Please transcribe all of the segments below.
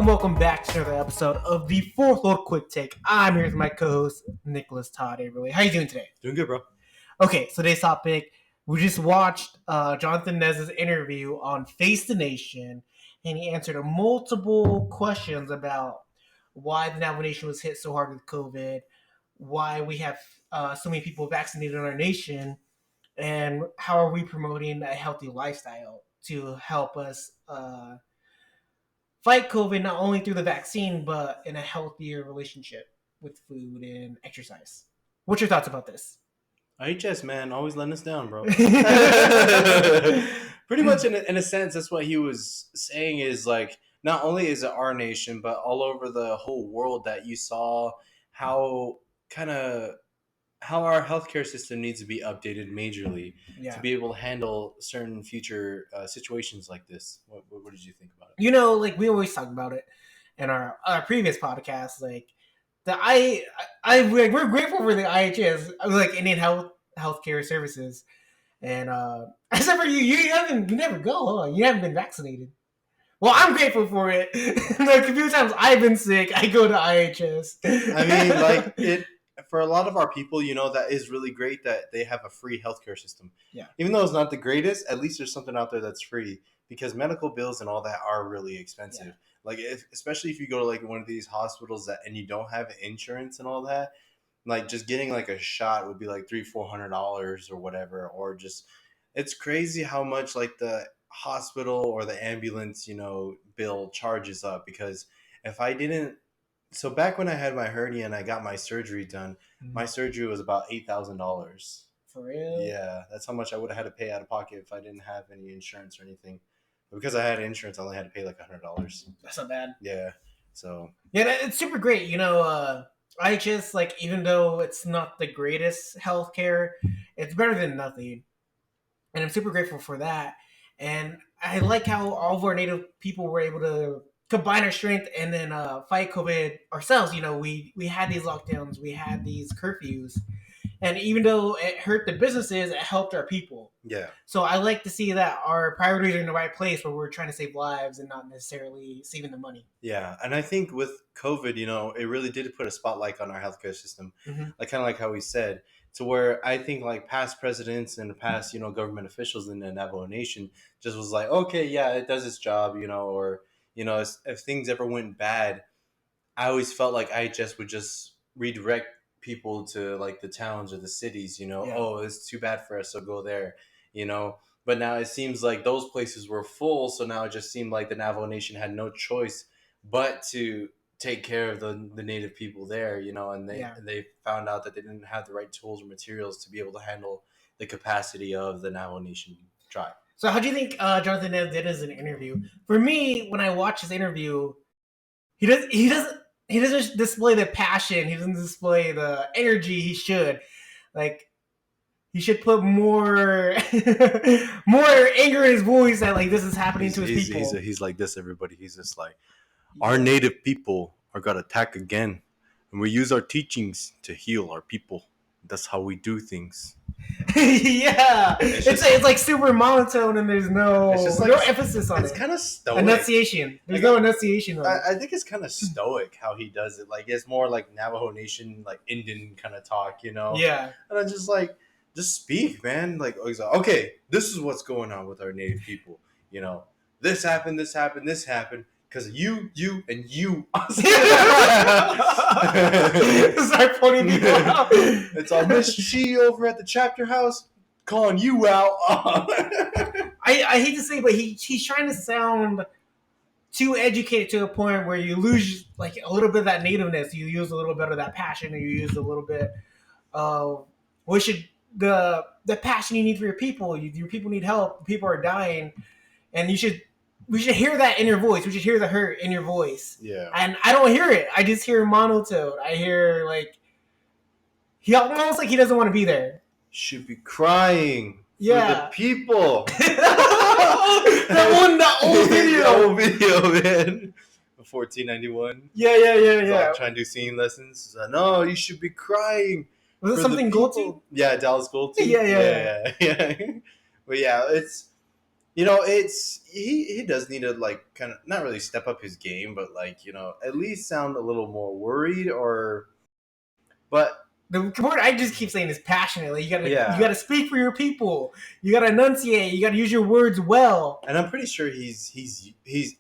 welcome back to another episode of the Fourth World Quick Take. I'm here with my co-host, Nicholas Todd Averly. How you doing today? Doing good, bro. Okay, so today's topic, we just watched Jonathan Nez's interview on Face the Nation, and he answered multiple questions about why the Navajo Nation was hit so hard with COVID, why we have so many people vaccinated in our nation, and how are we promoting a healthy lifestyle to help us fight COVID not only through the vaccine, but in a healthier relationship with food and exercise. What's your thoughts about this? IHS, man, always letting us down, bro. Pretty much in a sense, that's what he was saying is like, not only is it our nation, but all over the whole world that you saw how our healthcare system needs to be updated majorly to be able to handle certain future situations like this. What did you think about it? You know, like we always talk about it in our previous podcasts, like we're grateful for the IHS, like Indian healthcare services, and except for you never go, huh? You haven't been vaccinated. Well, I'm grateful for it. Like a few times I've been sick, I go to IHS. I mean, like it. For a lot of our people, you know, that is really great that they have a free healthcare system. Yeah. Even though it's not the greatest, at least there's something out there that's free because medical bills and all that are really expensive. Yeah. Like, especially if you go to like one of these hospitals and you don't have insurance and all that, like just getting like a shot would be like $300-$400 or whatever. Or just, it's crazy how much like the hospital or the ambulance, you know, bill charges up because if I didn't. So back when I had my hernia and I got my surgery done, my surgery was about $8,000. For real? Yeah, that's how much I would have had to pay out of pocket if I didn't have any insurance or anything. But because I had insurance, I only had to pay like $100. That's not bad. Yeah, so yeah, it's super great. You know, IHS, like even though it's not the greatest healthcare, it's better than nothing, and I'm super grateful for that. And I like how all of our Native people were able to combine our strength and then fight COVID ourselves. You know, we had these lockdowns, we had these curfews, and even though it hurt the businesses, it helped our people. Yeah. So I like to see that our priorities are in the right place where we're trying to save lives and not necessarily saving the money. Yeah, and I think with COVID, you know, it really did put a spotlight on our healthcare system. Like kind of like how we said, to where I think like past presidents and past, you know, government officials in the Navajo Nation just was like, okay, yeah, it does its job, you know, or you know, if things ever went bad, I always felt like I just would just redirect people to like the towns or the cities, you know, oh, it's too bad for us, so go there, you know. But now it seems like those places were full, so now it just seemed like the Navajo Nation had no choice but to take care of the Native people there, you know, and they found out that they didn't have the right tools or materials to be able to handle the capacity of the Navajo Nation tribe. So how do you think Jonathan Nez did as an interview? For me, when I watch his interview, he doesn't display the passion. He doesn't display the energy he should. Like he should put more anger in his voice that like this is happening to his people. He's like this, everybody. He's just like, our Native people are gonna attack again, and we use our teachings to heal our people. That's how we do things. Yeah, it's like super monotone and there's no emphasis on it. It's kind of stoic. Enunciation. There's no enunciation on it. I think it's kind of stoic how he does it. Like it's more like Navajo Nation, like Indian kind of talk, you know? Yeah. And I'm just like, just speak, man. Like, okay, this is what's going on with our Native people. You know, this happened. Because you, and you. Start pointing people out. It's all Miss Chi over at the chapter house calling you out. I hate to say, but he's trying to sound too educated to a point where you lose like a little bit of that nativeness. You use a little bit of that passion, and you use a little bit of the passion you need for your people. Your people need help. People are dying, and we should hear that in your voice. We should hear the hurt in your voice. Yeah. And I don't hear it. I just hear monotone. I hear like he almost like he doesn't want to be there. Should be crying for the people. that old video. That old video, man. 1491. Yeah. Trying to do singing lessons. No, you should be crying. Was it something Goldstein? Yeah, Dallas Goldstein. Yeah. But yeah, it's he does need to like kind of not really step up his game, but like at least sound a little more worried or. But The word I just keep saying is passionately. You yeah, gotta speak for your people. You gotta enunciate. You gotta use your words well. and I'm pretty sure he's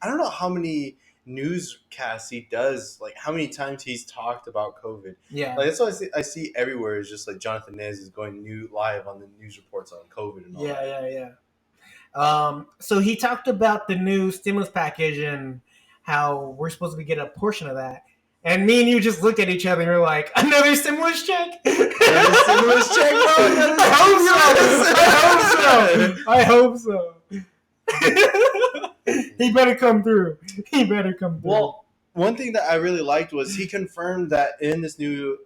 I don't know how many newscasts he does, like how many times he's talked about COVID. Yeah, Like that's what I see everywhere is just like Jonathan Nez is going new live on the news reports on COVID and all yeah, that. yeah, yeah. So he talked about the new stimulus package and how we're supposed to get a portion of that. And me and you just looked at each other and we're like, another stimulus check? Another stimulus check, bro. I hope so. He better come through. He better come through. Well, one thing that I really liked was he confirmed that in this new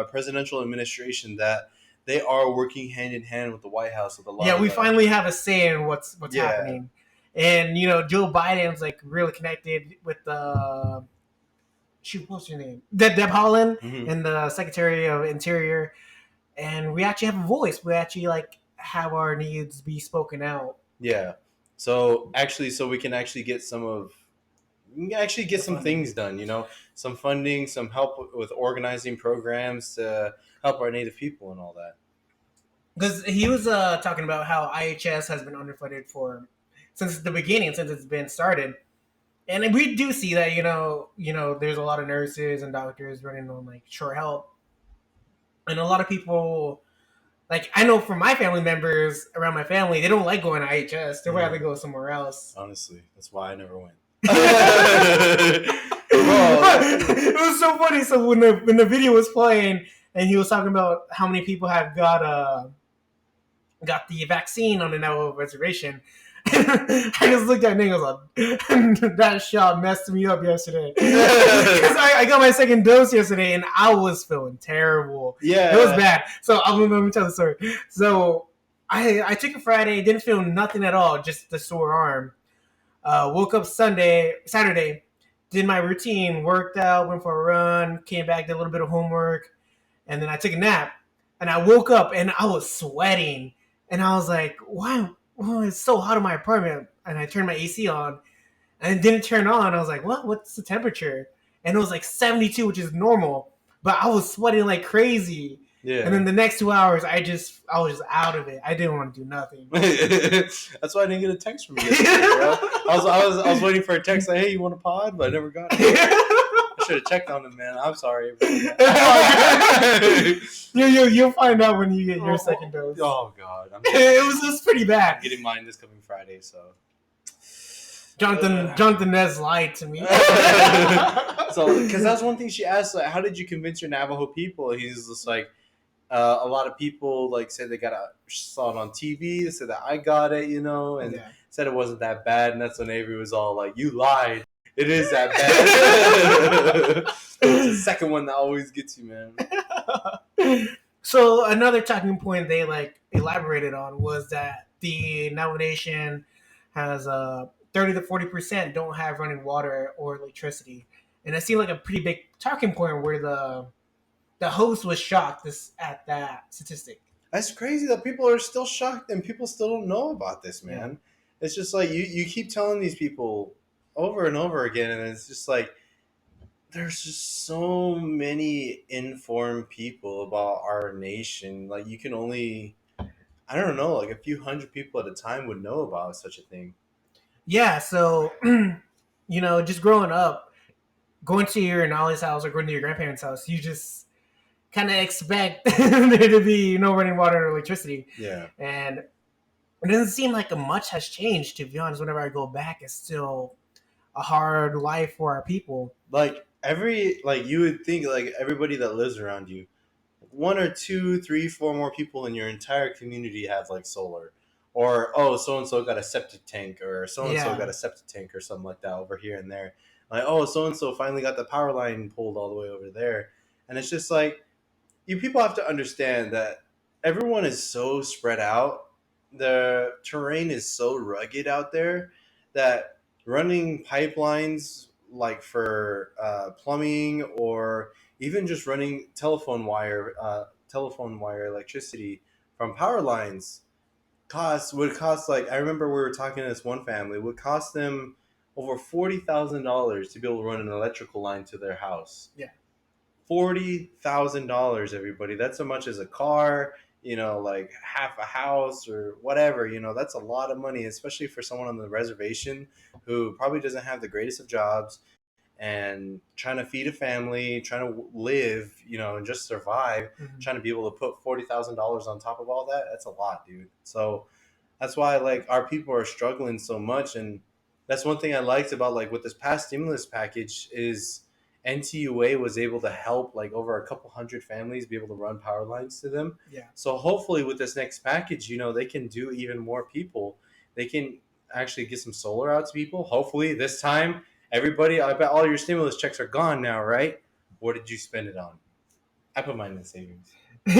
presidential administration that they are working hand in hand with the White House with a lot Yeah, of we the. finally have a say in what's Yeah. happening. And Joe Biden's like really connected with the shoot, what's her name? Deb Haaland Hmm. and the Secretary of Interior. And we actually have a voice. We actually like have our needs be spoken out. Yeah. So we can actually get we can actually get The some funding. things done. Some funding, some help with organizing programs to help our Native people and all that. Because he was talking about how IHS has been underfunded for since the beginning, since it's been started, and we do see that there's a lot of nurses and doctors running on like short help, and a lot of people like I know from my family members around my family they don't like going to IHS. They'd rather Mm, go somewhere else. honestly, that's why I never went. Bro, It was so funny. So when the video was playing and he was talking about how many people have got the vaccine on the Navajo reservation. I just looked at Nick and was like, that shot messed me up yesterday. Because I got my second dose yesterday and I was feeling terrible. It was yeah. bad. So let me tell the story. So I took it Friday, didn't feel nothing at all, just the sore arm. Woke up Saturday, did my routine, worked out, went for a run, came back, did a little bit of homework, and then I took a nap. And I woke up and I was sweating, and I was like, "Why? Oh, it's so hot in my apartment." And I turned my AC on, and it didn't turn on. I was like, "What? What's the temperature?" And it was like 72, which is normal, but I was sweating like crazy. And Yeah. then the next 2 hours, I was just out of it. I didn't want to do nothing. That's why I didn't get a text from you yesterday, bro. I was waiting for a text like, "Hey, you want a pod?" But I never got it. I should have checked on him, man. I'm sorry. You'll find out when you get your second dose. Oh God, It was pretty bad. I'm getting mine this coming Friday, so. Jonathan Nez lied to me. So, because that's one thing she asked, like, how did you convince your Navajo people? He's just like, a lot of people like said they saw it on TV, said that I got it, and Yeah. said it wasn't that bad. And that's when Avery was all like, "You lied. It is that bad." It's the second one that always gets you, man. So another talking point they like elaborated on was that the Navajo Nation has 30 to 40% don't have running water or electricity, and it seemed like a pretty big talking point where the host was shocked at that statistic. That's crazy that people are still shocked and people still don't know about this, Yeah. man. It's just like you keep telling these people over and over again, and it's just like there's just so many informed people about our nation. Like you can only, I don't know, like a few hundred people at a time would know about such a thing. Yeah. So just growing up, going to your knowledge house or going to your grandparents' house, you just kind of expect there to be no running water or electricity. Yeah. And it doesn't seem like much has changed, to be honest. Whenever I go back, it's still a hard life for our people. Like you would think like everybody that lives around you, one or two, three, four more people in your entire community have like solar. Or oh, so and so got a septic tank, or so and so Yeah. got a septic tank, or something like that over here and there. Like oh, so and so finally got the power line pulled all the way over there, and it's just like you people have to understand that everyone is so spread out. The terrain is so rugged out there that running pipelines like for plumbing or even just running telephone wire electricity from power lines would cost like I remember we were talking to this one family, would cost them over $40,000 to be able to run an electrical line to their house. Yeah. $40,000, everybody. That's so much as a car, like half a house or whatever. That's a lot of money, especially for someone on the reservation who probably doesn't have the greatest of jobs and trying to feed a family, trying to live, and just survive, trying to be able to put $40,000 on top of all that. That's a lot, dude. So that's why like our people are struggling so much, and that's one thing I liked about like with this past stimulus package is NTUA was able to help like over a couple hundred families be able to run power lines to them. Yeah. So hopefully with this next package, they can do even more people. They can actually get some solar out to people. Hopefully this time, everybody, I bet all your stimulus checks are gone now, right? What did you spend it on? I put mine in savings. But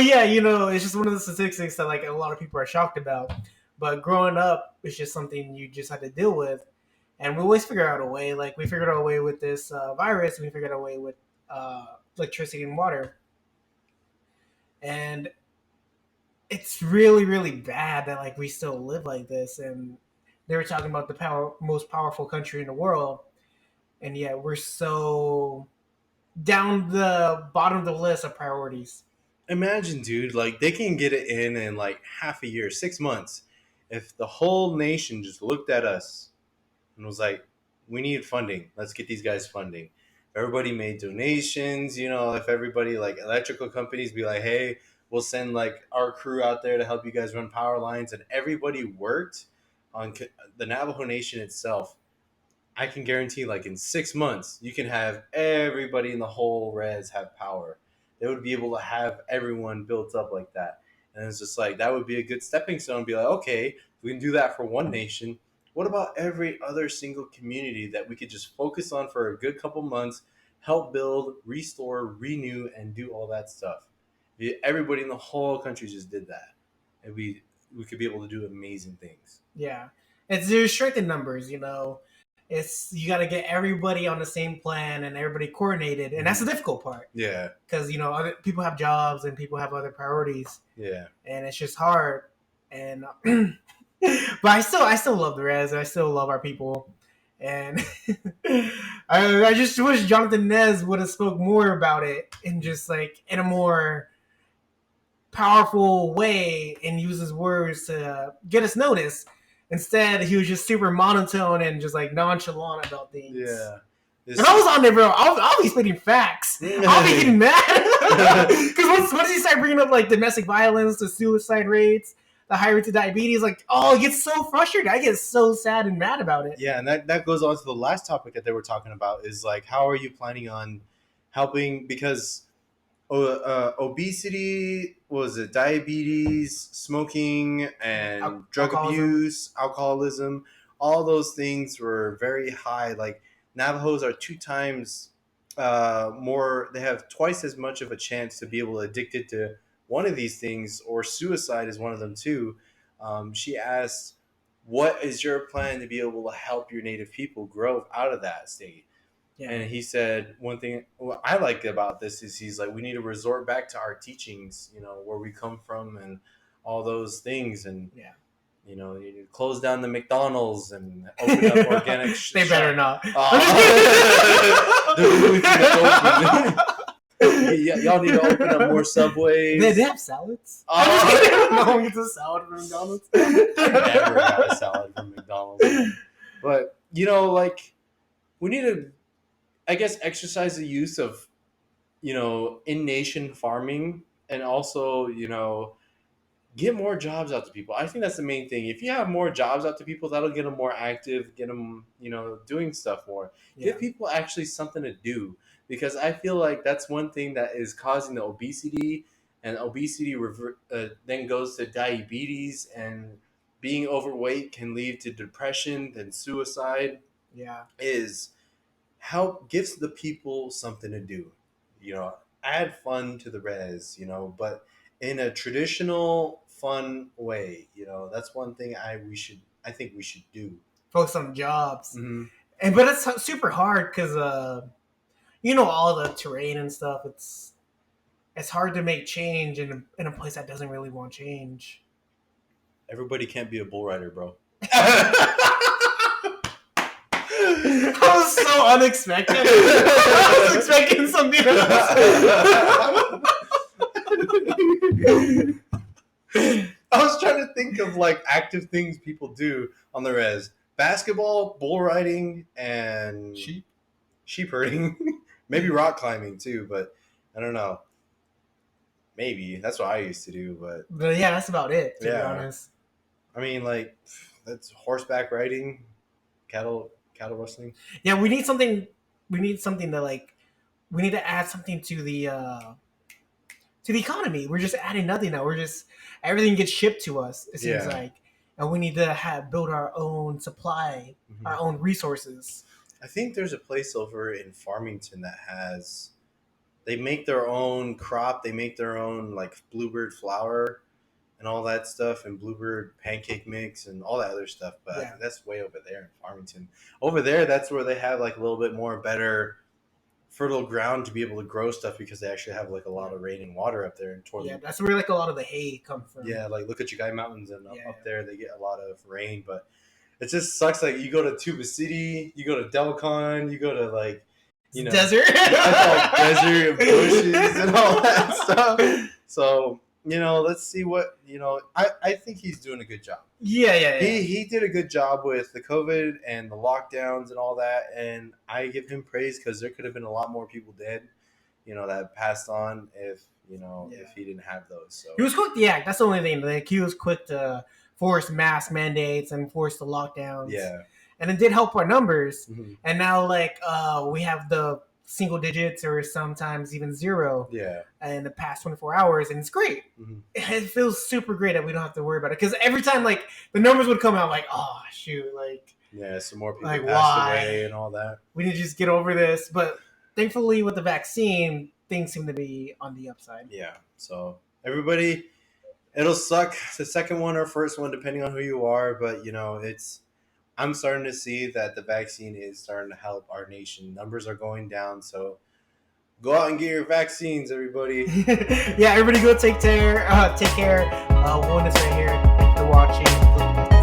yeah, it's just one of the statistics that like a lot of people are shocked about. But growing up, it's just something you just had to deal with, and we always figure out a way. Like we figured out a way with this virus, and we figured out a way with electricity and water, and it's really, really bad that like we still live like this. And they were talking about the most powerful country in the world, and yet we're so down the bottom of the list of priorities. Imagine, dude, like they can get it in like half a year, 6 months. If the whole nation just looked at us and was like, we need funding. Let's get these guys funding. Everybody made donations, if everybody like electrical companies be like, hey, we'll send like our crew out there to help you guys run power lines, and everybody worked on the Navajo Nation itself. I can guarantee, like in 6 months, you can have everybody in the whole res have power. They would be able to have everyone built up like that, and it's just like that would be a good stepping stone. Be like, okay, if we can do that for one nation, what about every other single community that we could just focus on for a good couple months, help build, restore, renew, and do all that stuff? Everybody in the whole country just did that, and we could be able to do amazing things. Yeah, it's there's strength in numbers. It's you got to get everybody on the same plan and everybody coordinated, and that's the difficult part. Yeah, because other people have jobs and people have other priorities. Yeah, and it's just hard. And but I still love the res. I still love our people, and I just wish Jonathan Nez would have spoke more about it and just like in a more powerful way and use his words to get us noticed. Instead, he was just super monotone and just like nonchalant about things. Yeah. If I was on there, bro, I'll be spitting facts. I'll be getting mad. Because once he started bringing up like domestic violence, the suicide rates, the high rates of diabetes, like, oh, it gets so frustrated. I get so sad and mad about it. Yeah, and that goes on to the last topic that they were talking about is like, how are you planning on helping? Because obesity, was it diabetes, smoking, and drug abuse, alcoholism, all those things were very high. Like Navajos are 2 times more, they have twice as much of a chance to be able to addicted to one of these things, or suicide is one of them too. She asked, what is your plan to be able to help your native people grow out of that state? Yeah. And he said, one thing what I like about this is he's like, we need to resort back to our teachings, where we come from and all those things. And, Yeah. you need to close down the McDonald's and open up organic They better not. They're really y'all need to open up more Subways. They have salads. No one gets a salad from McDonald's. I never got a salad from McDonald's. But, like, we need to, I guess, exercise the use of, in-nation farming, and also, get more jobs out to people. I think that's the main thing. If you have more jobs out to people, that'll get them more active, get them, doing stuff more. Yeah. Give people actually something to do, because I feel like that's one thing that is causing the obesity, and obesity then goes to diabetes, and being overweight can lead to depression, then suicide. Yeah. Is help gives the people something to do, add fun to the res, but in a traditional fun way, that's one thing I think we should do. Focus on jobs. Mm-hmm. But it's super hard because all the terrain and stuff, it's it's hard to make change in a place that doesn't really want change. Everybody can't be a bull rider, bro. That was so unexpected. I was expecting something else. I was trying to think of like active things people do on the res: basketball, bull riding, and sheep herding. Maybe rock climbing too, but I don't know. Maybe that's what I used to do, But yeah, that's about it. To be Yeah. honest, I mean, like that's horseback riding, cattle rustling. yeah, we need something. We need something to like. We need to add something to the economy. We're just adding nothing now. We're just everything gets shipped to us. It seems Yeah. like, and we need to build our own supply, Mhm. our own resources. I think there's a place over in Farmington that has. They make their own crop. They make their own like bluebird flour and all that stuff, and bluebird pancake mix and all that other stuff. But I Yeah. think that's way over there in Farmington. Over there, that's where they have like a little bit more better fertile ground to be able to grow stuff because they actually have like a lot of rain and water up there. Yeah, that's where like a lot of the hay come from. Yeah, like look at Chigai Mountains and Yeah. up there, they get a lot of rain, but it just sucks. Like you go to Tuba City, you go to Delcon, you go to like desert. It's like desert and bushes and all that stuff. So let's see what I think he's doing a good job. Yeah. He did a good job with the COVID and the lockdowns and all that, and I give him praise because there could have been a lot more people dead, that passed on if if he didn't have those. So he was quick to act. That's the only thing. Like he was quick to force mask mandates and force the lockdowns. Yeah. And it did help our numbers. Mm-hmm. And now like we have the single digits or sometimes even zero. Yeah. In the past 24 hours, and it's great. Mm-hmm. It feels super great that we don't have to worry about it because every time like the numbers would come out, like oh shoot, like yeah, some more people like, passed why? away and all that. We need to just get over this. But thankfully, with the vaccine, things seem to be on the upside. Yeah. So everybody, it'll suck the second one or first one depending on who you are, but I'm starting to see that the vaccine is starting to help our nation. Numbers are going down, so go out and get your vaccines, everybody. Yeah, everybody go take care. Take care. We'll end this right here. Thank you for watching.